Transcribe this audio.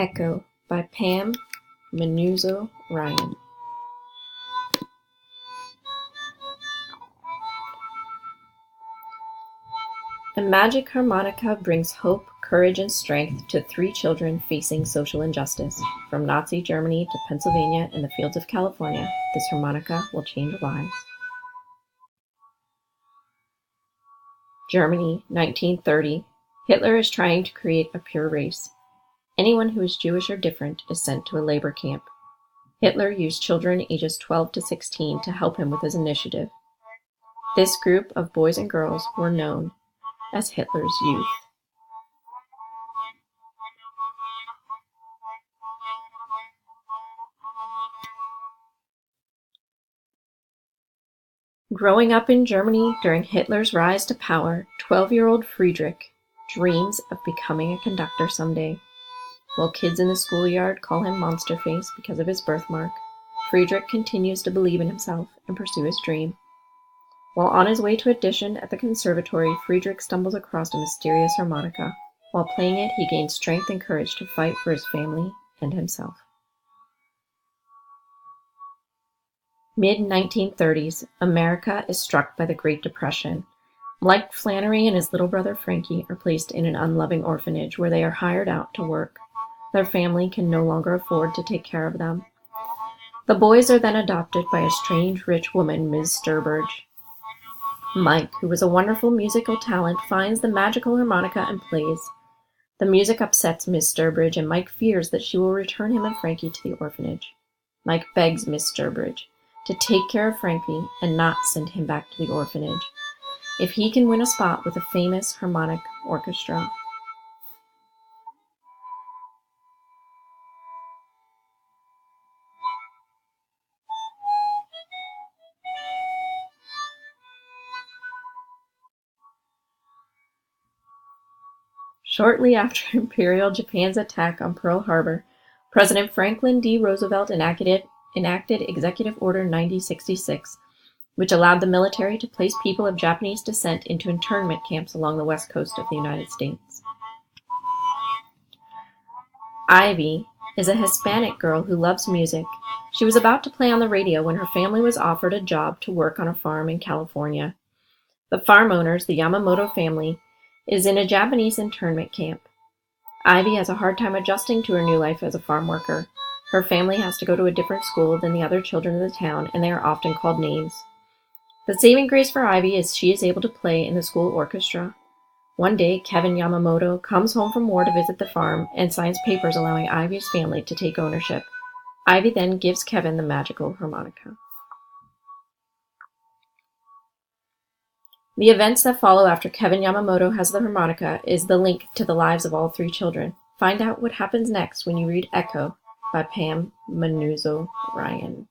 Echo by Pam Manuzzo Ryan. A magic harmonica brings hope, courage, and strength to 3 children facing social injustice. From Nazi Germany to Pennsylvania and the fields of California, this harmonica will change lives. Germany, 1930. Hitler is trying to create a pure race. Anyone who is Jewish or different is sent to a labor camp. Hitler used children ages 12 to 16 to help him with his initiative. This group of boys and girls were known as Hitler's Youth. Growing up in Germany during Hitler's rise to power, 12-year-old Friedrich dreams of becoming a conductor someday. While kids in the schoolyard call him Monster Face because of his birthmark, Friedrich continues to believe in himself and pursue his dream. While on his way to audition at the conservatory, Friedrich stumbles across a mysterious harmonica. While playing it, he gains strength and courage to fight for his family and himself. Mid-1930s, America is struck by the Great Depression. Mike Flannery and his little brother Frankie are placed in an unloving orphanage where they are hired out to work. Their family can no longer afford to take care of them. The boys are then adopted by a strange rich woman, Ms. Sturbridge. Mike, who is a wonderful musical talent, finds the magical harmonica and plays. The music upsets Ms. Sturbridge, and Mike fears that she will return him and Frankie to the orphanage. Mike begs Ms. Sturbridge to take care of Frankie and not send him back to the orphanage if he can win a spot with a famous harmonic orchestra. Shortly after Imperial Japan's attack on Pearl Harbor, President Franklin D. Roosevelt enacted Executive Order 9066, which allowed the military to place people of Japanese descent into internment camps along the west coast of the United States. Ivy is a Hispanic girl who loves music. She was about to play on the radio when her family was offered a job to work on a farm in California. The farm owners, the Yamamoto family, is in a Japanese internment camp. Ivy has a hard time adjusting to her new life as a farm worker. Her family has to go to a different school than the other children of the town, and they are often called names. The saving grace for Ivy is she is able to play in the school orchestra. One day, Kevin Yamamoto comes home from war to visit the farm and signs papers allowing Ivy's family to take ownership. Ivy then gives Kevin the magical harmonica. The events that follow after Kevin Yamamoto has the harmonica is the link to the lives of all 3 children. Find out what happens next when you read Echo by Pam Manuzzo Ryan.